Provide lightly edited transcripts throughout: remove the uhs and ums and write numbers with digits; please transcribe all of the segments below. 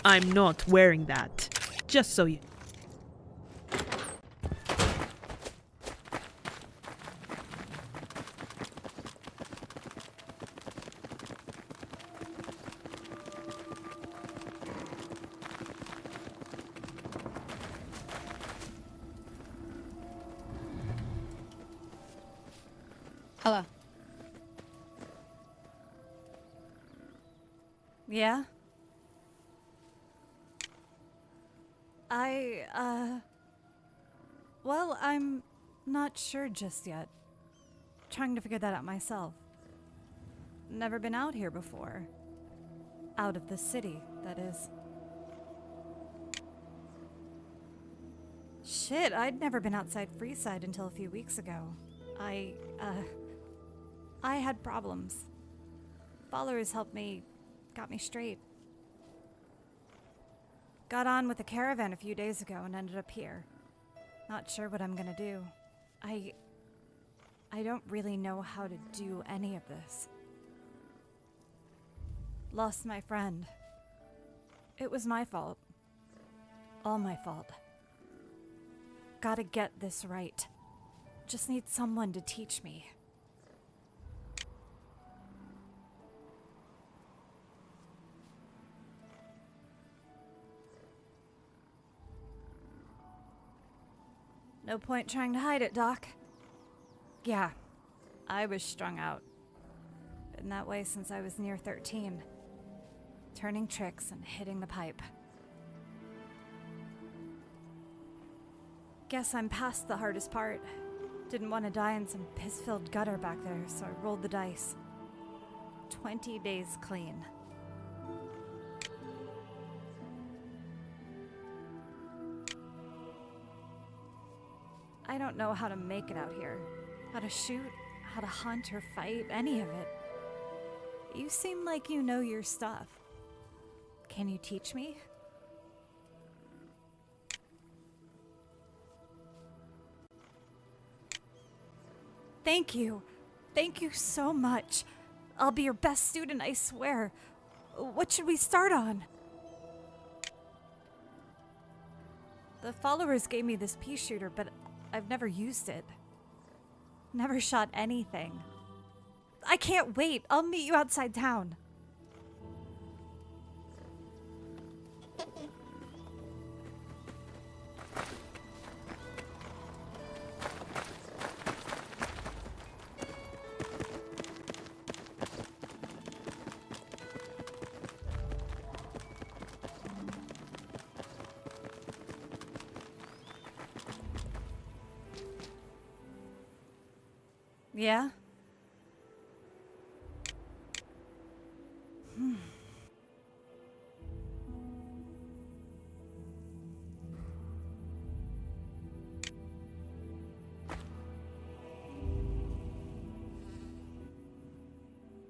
I'm not wearing that. Just so you... Hello. Yeah? Well, I'm not sure just yet. Trying to figure that out myself. Never been out here before. Out of the city, that is. Shit, I'd never been outside Freeside until a few weeks ago. I had problems. Followers helped me, got me straight. Got on with a caravan a few days ago and ended up here. Not sure what I'm gonna do. I don't really know how to do any of this. Lost my friend. It was my fault. All my fault. Gotta get this right. Just need someone to teach me. No point trying to hide it, Doc. Yeah, I was strung out. Been that way since I was near 13. Turning tricks and hitting the pipe. Guess I'm past the hardest part. Didn't want to die in some piss-filled gutter back there, so I rolled the dice. 20 days clean. I don't know how to make it out here. How to shoot, how to hunt or fight, any of it. You seem like you know your stuff. Can you teach me? Thank you. Thank you so much. I'll be your best student, I swear. What should we start on? The followers gave me this pea shooter, but I've never used it. Never shot anything. I can't wait. I'll meet you outside town. Yeah?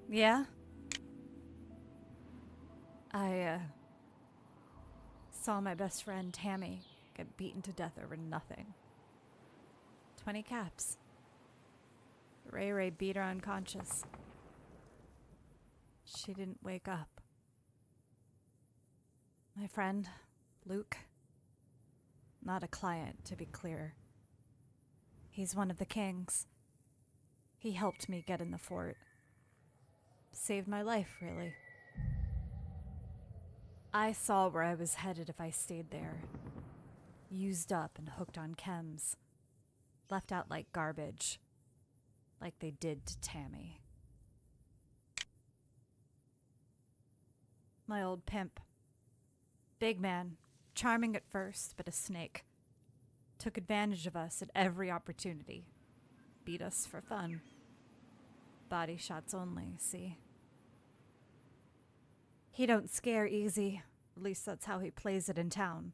Yeah? I saw my best friend Tammy get beaten to death over nothing. 20 caps. Ray Ray beat her unconscious. She didn't wake up. My friend, Luke, not a client, to be clear. He's one of the kings. He helped me get in the fort. Saved my life, really. I saw where I was headed if I stayed there. Used up and hooked on chems. Left out like garbage. Like they did to Tammy. My old pimp. Big man. Charming at first, but a snake. Took advantage of us at every opportunity. Beat us for fun. Body shots only, see? He don't scare easy. At least that's how he plays it in town.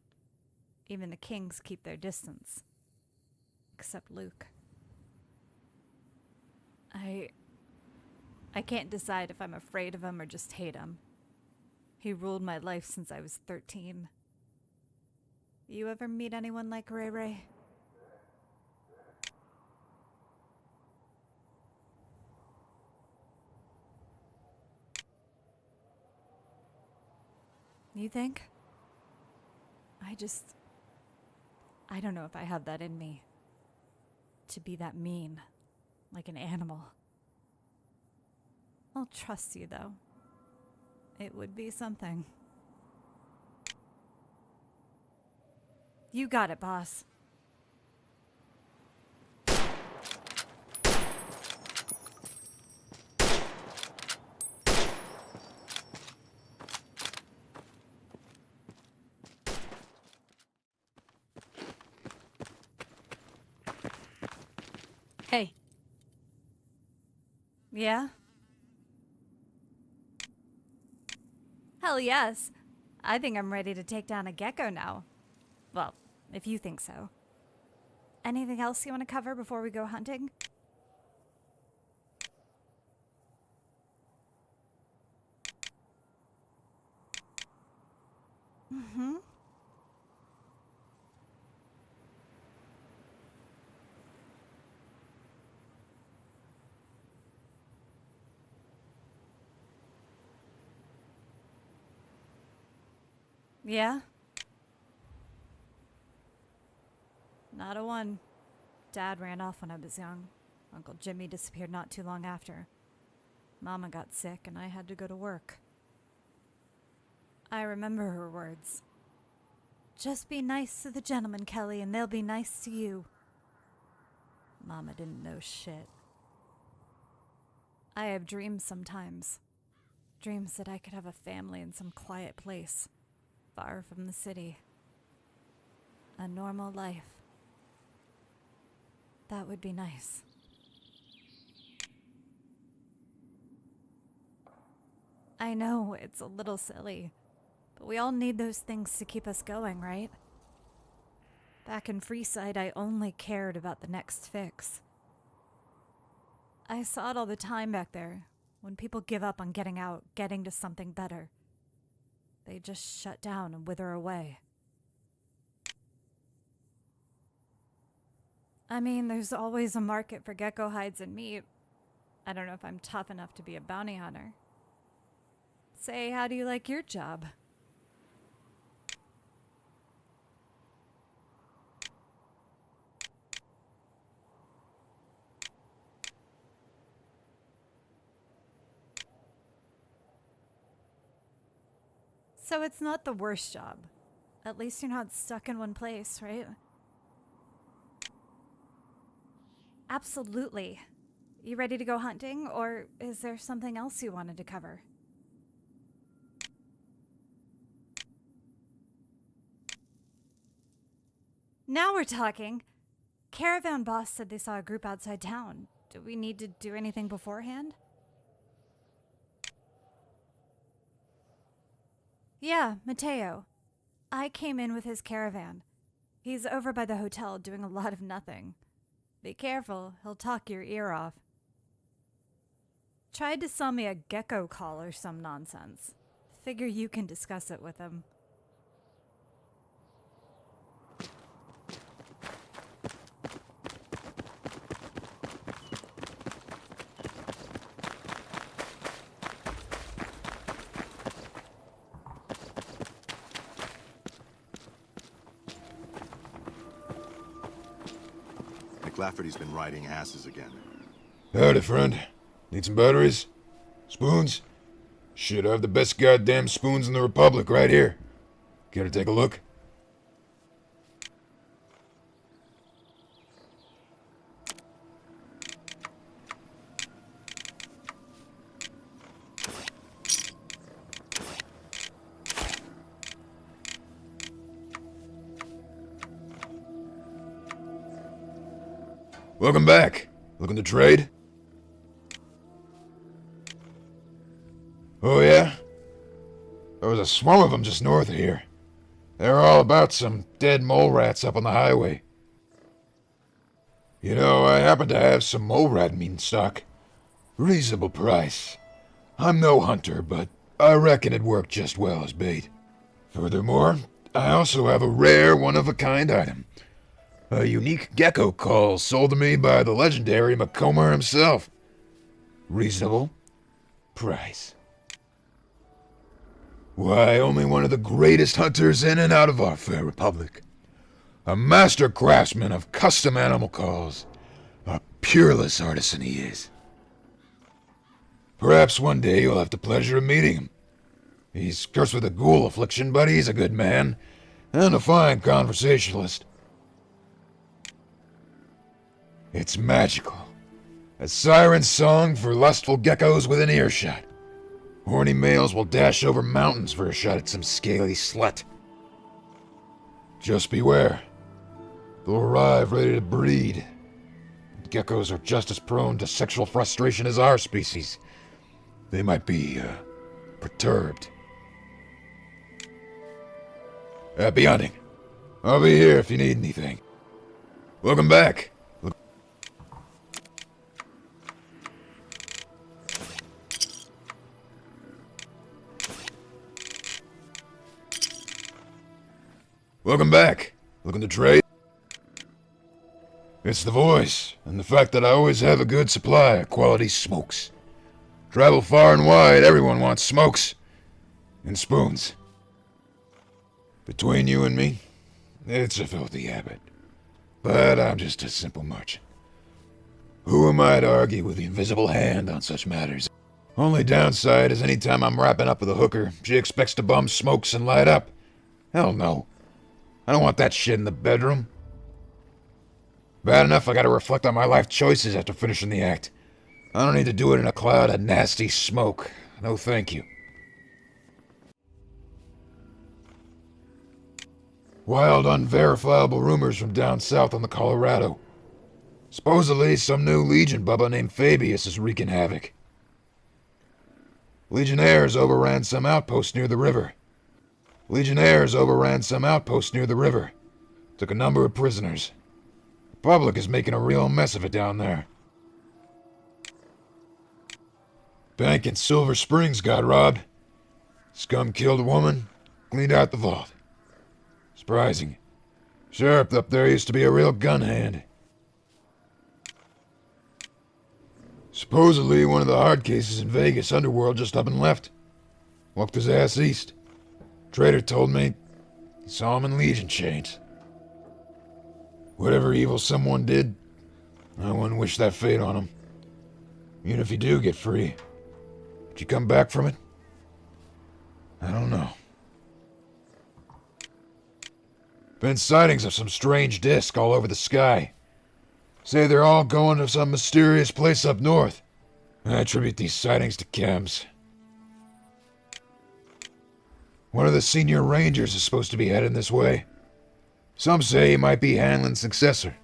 Even the kings keep their distance. Except Luke. I can't decide if I'm afraid of him or just hate him. He ruled my life since I was 13. You ever meet anyone like Ray Ray? You think? I don't know if I have that in me. To be that mean, like an animal. I'll trust you, though. It would be something. You got it, boss. Hey, Yeah? Hell yes. I think I'm ready to take down a gecko now. Well, if you think so. Anything else you want to cover before we go hunting? Mm-hmm. Yeah? Not a one. Dad ran off when I was young. Uncle Jimmy disappeared not too long after. Mama got sick and I had to go to work. I remember her words. Just be nice to the gentlemen, Kelly, and they'll be nice to you. Mama didn't know shit. I have dreams sometimes. Dreams that I could have a family in some quiet place, far from the city. A normal life. That would be nice. I know it's a little silly, but we all need those things to keep us going, right? Back in Freeside, I only cared about the next fix. I saw it all the time back there, when people give up on getting out, getting to something better. They just shut down and wither away. I mean, there's always a market for gecko hides and meat. I don't know if I'm tough enough to be a bounty hunter. Say, how do you like your job? So it's not the worst job. At least you're not stuck in one place, right? Absolutely. You ready to go hunting, or is there something else you wanted to cover? Now we're talking. Caravan boss said they saw a group outside town. Do we need to do anything beforehand? Yeah, Mateo. I came in with his caravan. He's over by the hotel doing a lot of nothing. Be careful, he'll talk your ear off. Tried to sell me a gecko call or some nonsense. Figure you can discuss it with him. McLafferty's been riding asses again. Howdy, friend. Need some batteries? Spoons? Shit, I have the best goddamn spoons in the Republic right here. Care to take a look? Welcome back. Looking to trade? Oh yeah? There was a swarm of them just north of here. They were all about some dead mole rats up on the highway. You know, I happen to have some mole rat meat in stock. Reasonable price. I'm no hunter, but I reckon it'd work just well as bait. Furthermore, I also have a rare one-of-a-kind item. A unique gecko call sold to me by the legendary Macomber himself. Reasonable price. Why, only one of the greatest hunters in and out of our fair republic. A master craftsman of custom animal calls. A peerless artisan he is. Perhaps one day you'll have the pleasure of meeting him. He's cursed with a ghoul affliction, but he's a good man, and a fine conversationalist. It's magical. A siren's song for lustful geckos within earshot. Horny males will dash over mountains for a shot at some scaly slut. Just beware. They'll arrive ready to breed. Geckos are just as prone to sexual frustration as our species. They might be, perturbed. Happy hunting. I'll be here if you need anything. Welcome back. Welcome back. Looking to trade? It's the voice, and the fact that I always have a good supply of quality smokes. Travel far and wide, everyone wants smokes. And spoons. Between you and me, it's a filthy habit. But I'm just a simple merchant. Who am I to argue with the invisible hand on such matters? Only downside is anytime I'm wrapping up with a hooker, she expects to bum smokes and light up. Hell no. I don't want that shit in the bedroom. Bad enough I gotta reflect on my life choices after finishing the act. I don't need to do it in a cloud of nasty smoke. No thank you. Wild, unverifiable rumors from down south on the Colorado. Supposedly, some new Legion bubba named Fabius is wreaking havoc. Legionnaires overran some outpost near the river. Took a number of prisoners. The public is making a real mess of it down there. Bank in Silver Springs got robbed. Scum killed a woman, cleaned out the vault. Surprising. Sheriff up there used to be a real gun hand. Supposedly, one of the hard cases in Vegas underworld just up and left. Walked his ass east. Trader told me he saw him in Legion chains. Whatever evil someone did, I wouldn't wish that fate on him. Even if you do get free, would you come back from it? I don't know. Been sightings of some strange disc all over the sky. Say they're all going to some mysterious place up north. I attribute these sightings to chems. One of the senior rangers is supposed to be heading this way. Some say he might be Hanlon's successor.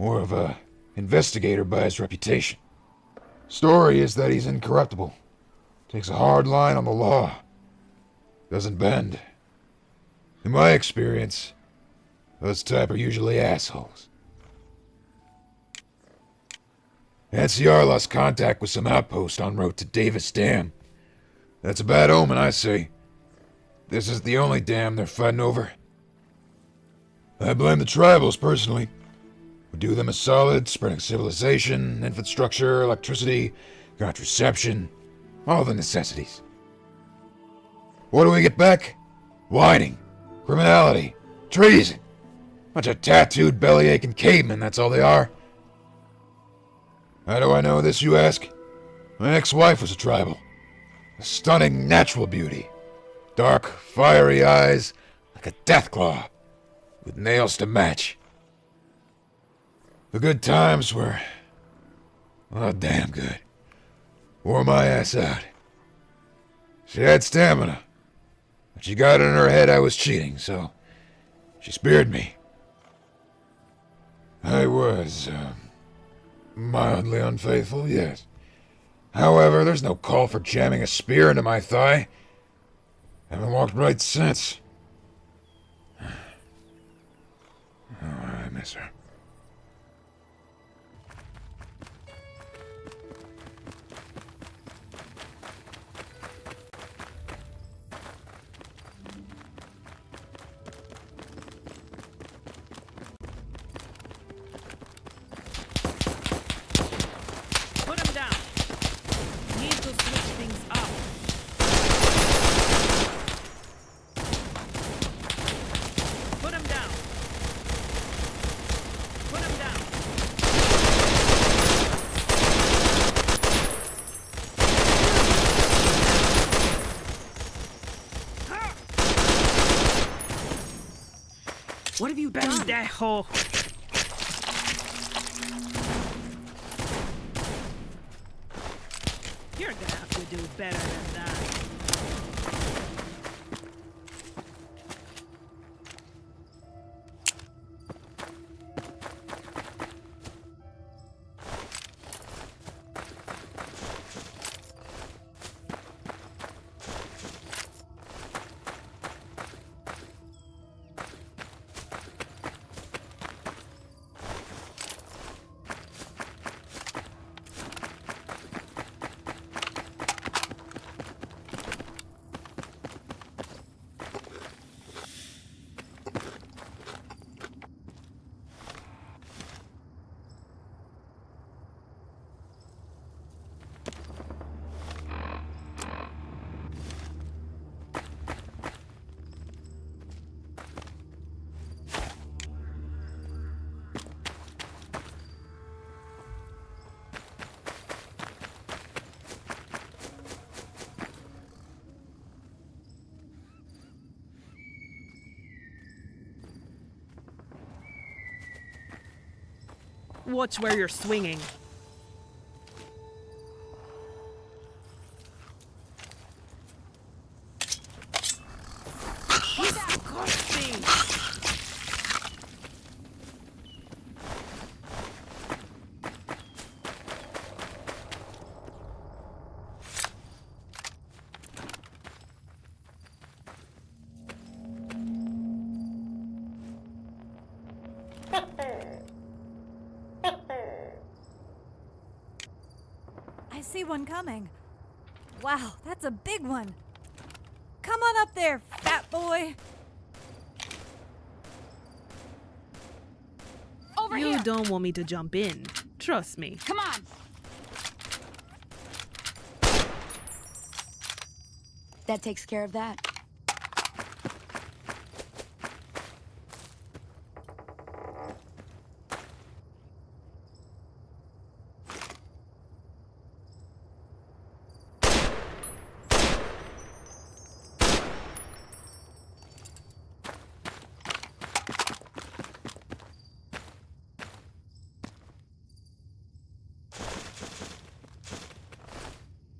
More of a investigator by his reputation. Story is that he's incorruptible. Takes a hard line on the law. Doesn't bend. In my experience, those type are usually assholes. NCR lost contact with some outpost en route to Davis Dam. That's a bad omen, I say. This is the only dam they're fighting over. I blame the tribals, personally. We do them a solid, spreading civilization, infrastructure, electricity, contraception, all the necessities. What do we get back? Whining, criminality, treason. Bunch of tattooed, belly-aching cavemen, that's all they are. How do I know this, you ask? My ex-wife was a tribal. A stunning natural beauty. Dark, fiery eyes, like a deathclaw, with nails to match. The good times were, well, damn good. Wore my ass out. She had stamina, but she got it in her head I was cheating, so she speared me. I was, mildly unfaithful, yes. However, there's no call for jamming a spear into my thigh. Haven't walked right since. Oh, I miss her. Put him down. Need to switch things up. pendejo! You're gonna have to do better than that. Watch where you're swinging. He's disgusting! I see one coming. Wow, that's a big one. Come on up there, fat boy. Over You here! don't want me to jump in. Trust me. Come on! That takes care of that.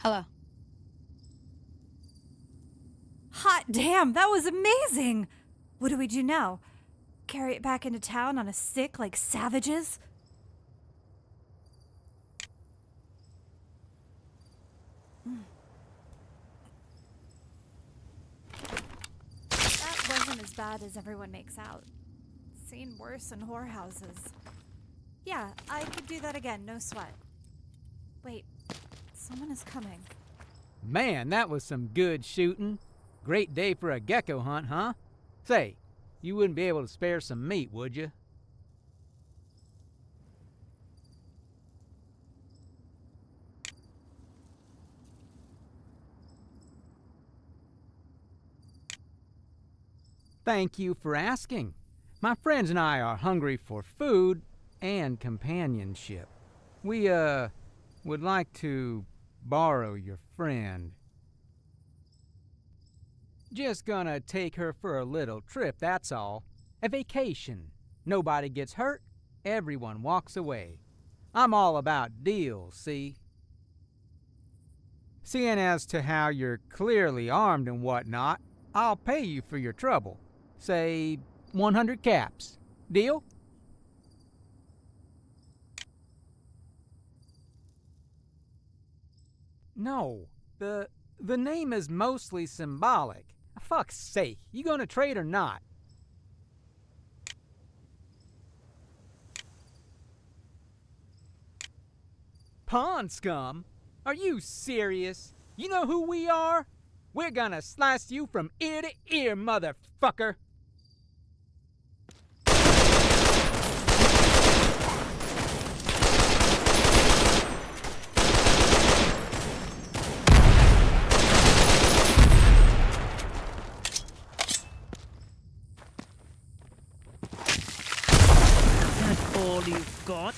Hello. Hot damn, that was amazing. What do we do now? Carry it back into town on a stick like savages? That wasn't as bad as everyone makes out. Seen worse in whorehouses. Yeah, I could do that again, no sweat. Wait, someone is coming. Man, that was some good shooting. Great day for a gecko hunt, huh? Say, you wouldn't be able to spare some meat, would you? Thank you for asking. My friends and I are hungry for food and companionship. We, would like to borrow your friend. Just gonna take her for a little trip, that's all. A vacation. Nobody gets hurt, everyone walks away. I'm all about deals, see? Seeing as to how you're clearly armed and whatnot, I'll pay you for your trouble. Say 100 caps. Deal? No, the name is mostly symbolic. Fuck's sake, you gonna trade or not? Pond scum? Are you serious? You know who we are? We're gonna slice you from ear to ear, motherfucker! That's all you've got?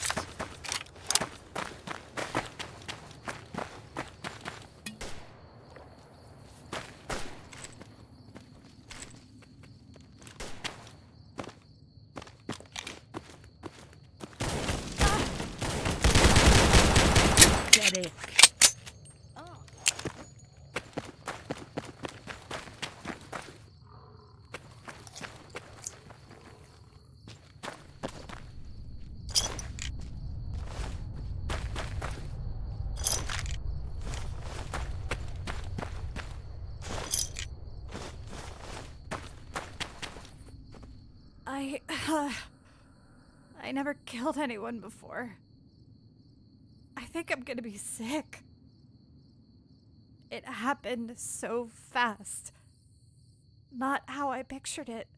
I never killed anyone before. I think I'm gonna be sick. It happened so fast. Not how I pictured it.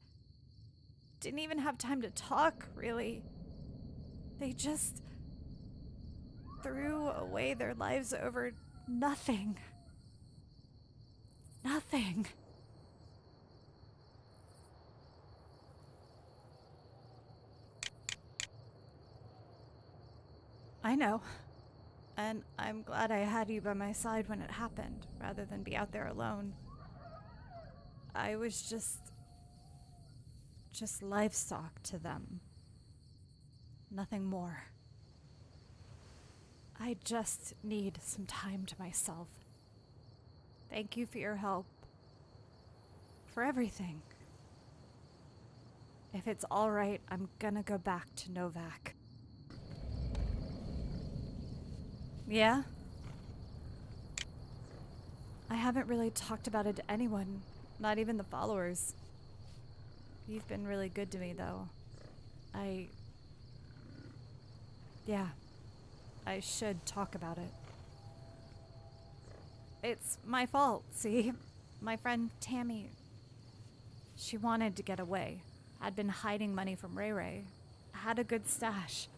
Didn't even have time to talk, really. They just threw away their lives over nothing. Nothing. I know. And I'm glad I had you by my side when it happened, rather than be out there alone. I was just livestock to them. Nothing more. I just need some time to myself. Thank you for your help. For everything. If it's all right, I'm gonna go back to Novak. Yeah? I haven't really talked about it to anyone, not even the followers. You've been really good to me, though. Yeah, I should talk about it. It's my fault, see? My friend Tammy, she wanted to get away. Had been hiding money from Ray Ray. Had a good stash.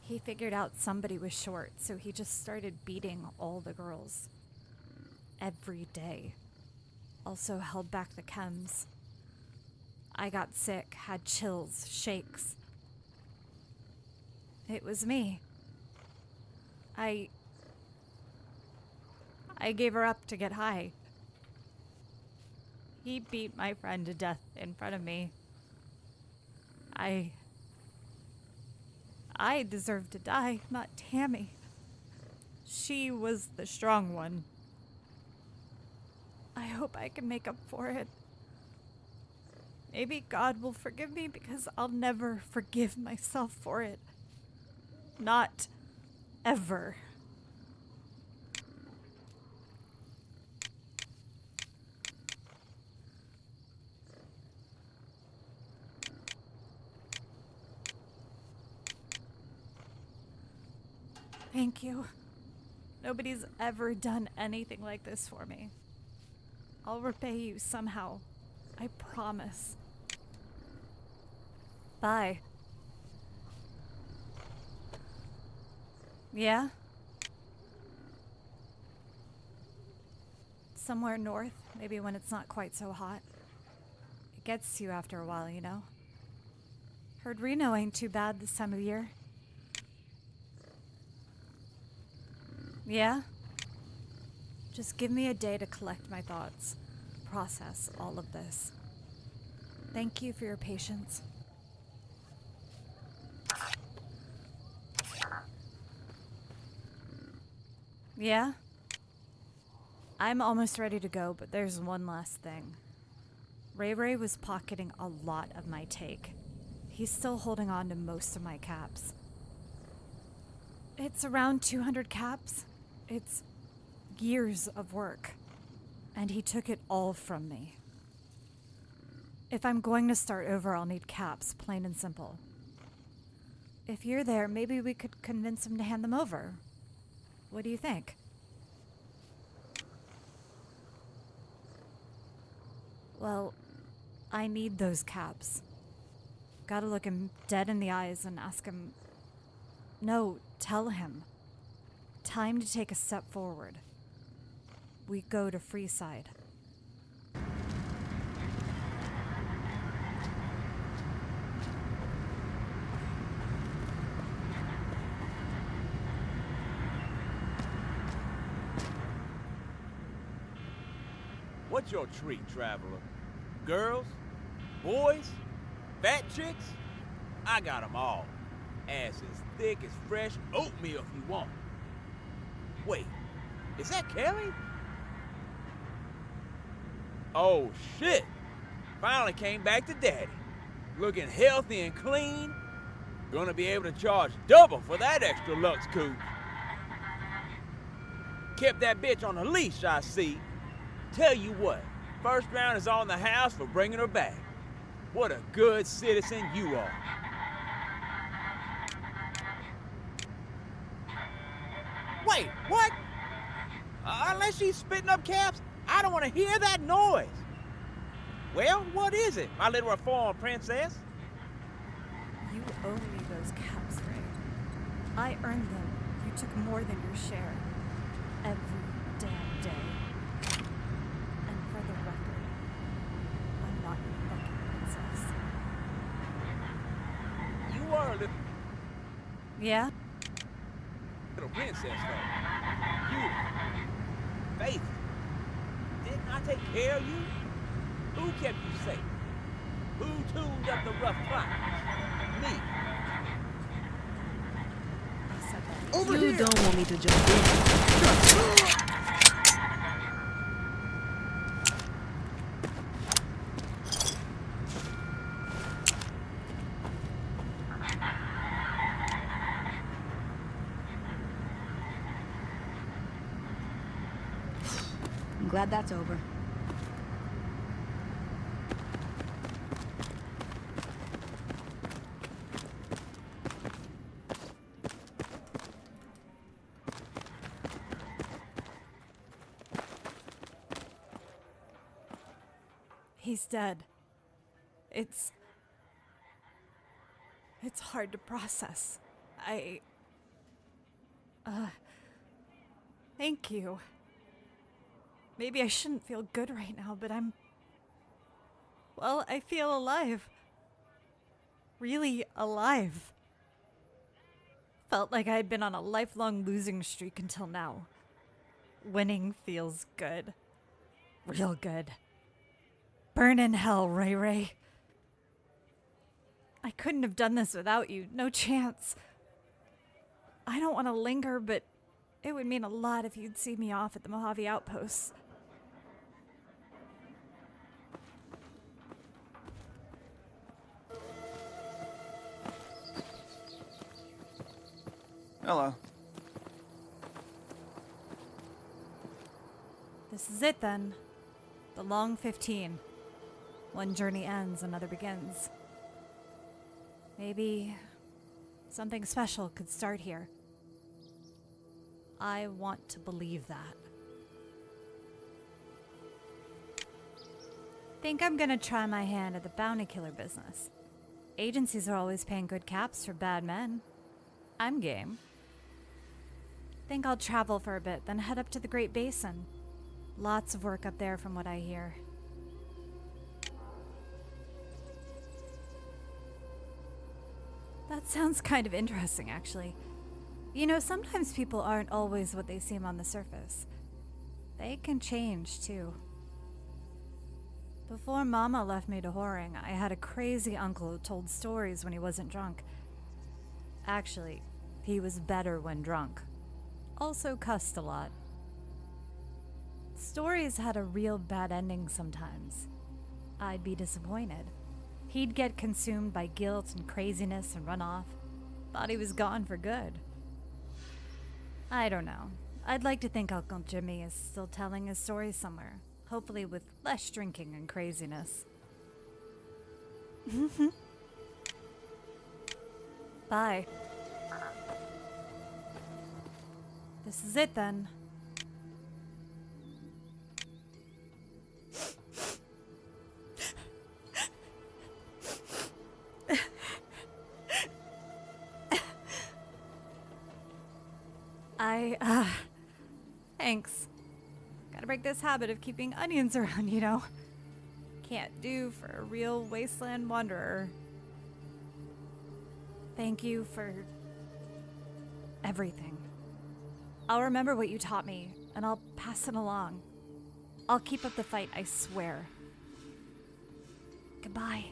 He figured out somebody was short, so he just started beating all the girls. Every day. Also held back the chems. I got sick, had chills, shakes. It was me. I gave her up to get high. He beat my friend to death in front of me. I deserved to die, not Tammy. She was the strong one. I hope I can make up for it. Maybe God will forgive me because I'll never forgive myself for it. Not ever. Thank you. Nobody's ever done anything like this for me. I'll repay you somehow. I promise. Bye. Yeah? Somewhere north, maybe when it's not quite so hot. It gets to you after a while, you know? Heard Reno ain't too bad this time of year. Yeah? Just give me a day to collect my thoughts, process all of this. Thank you for your patience. Yeah? I'm almost ready to go, but there's one last thing. Ray Ray was pocketing a lot of my take. He's still holding on to most of my caps. It's around 200 caps. It's years of work. And he took it all from me. If I'm going to start over, I'll need caps, plain and simple. If you're there, maybe we could convince him to hand them over. What do you think? Well, I need those caps. Gotta look him dead in the eyes and ask him... No, tell him. Time to take a step forward. We go to Freeside. What's your treat, traveler? Girls? Boys? Fat chicks? I got 'em all. Ass as thick as fresh oatmeal if you want. Wait, is that Kelly? Oh shit! Finally came back to daddy. Looking healthy and clean. Gonna be able to charge double for that extra Lux coupe. Kept that bitch on a leash, I see. Tell you what, first round is on the house for bringing her back. What a good citizen you are. Wait, what? Unless she's spitting up caps, I don't want to hear that noise. Well, what is it, my little reformed princess? You owe me those caps, Ray. I earned them. You took more than your share. Every damn day. And for the record, I'm not your fucking princess. You are a Yeah? little princess, though. Beautiful. Faithful. Didn't I take care of you? Who kept you safe? Who tuned up the rough climbs? Me. I said that. You don't want me to jump in. I'm glad that's over. He's dead. It's hard to process. Thank you. Maybe I shouldn't feel good right now, but well, I feel alive. Really alive. Felt like I had been on a lifelong losing streak until now. Winning feels good. Real good. Burn in hell, Ray Ray. I couldn't have done this without you. No chance. I don't want to linger, but it would mean a lot if you'd see me off at the Mojave Outposts. Hello. This is it then. The long 15. One journey ends, another begins. Maybe something special could start here. I want to believe that. Think I'm gonna try my hand at the bounty killer business. Agencies are always paying good caps for bad men. I'm game. Think I'll travel for a bit, then head up to the Great Basin. Lots of work up there from what I hear. That sounds kind of interesting, actually. You know, sometimes people aren't always what they seem on the surface. They can change, too. Before Mama left me to whoring, I had a crazy uncle who told stories when he wasn't drunk. Actually, he was better when drunk. Also cussed a lot. Stories had a real bad ending sometimes. I'd be disappointed. He'd get consumed by guilt and craziness and run off. Thought he was gone for good. I don't know. I'd like to think Uncle Jimmy is still telling his stories somewhere. Hopefully with less drinking and craziness. Bye. This is it then. Thanks. Gotta break this habit of keeping onions around, you know. Can't do for a real wasteland wanderer. Thank you for everything. I'll remember what you taught me, and I'll pass it along. I'll keep up the fight, I swear. Goodbye.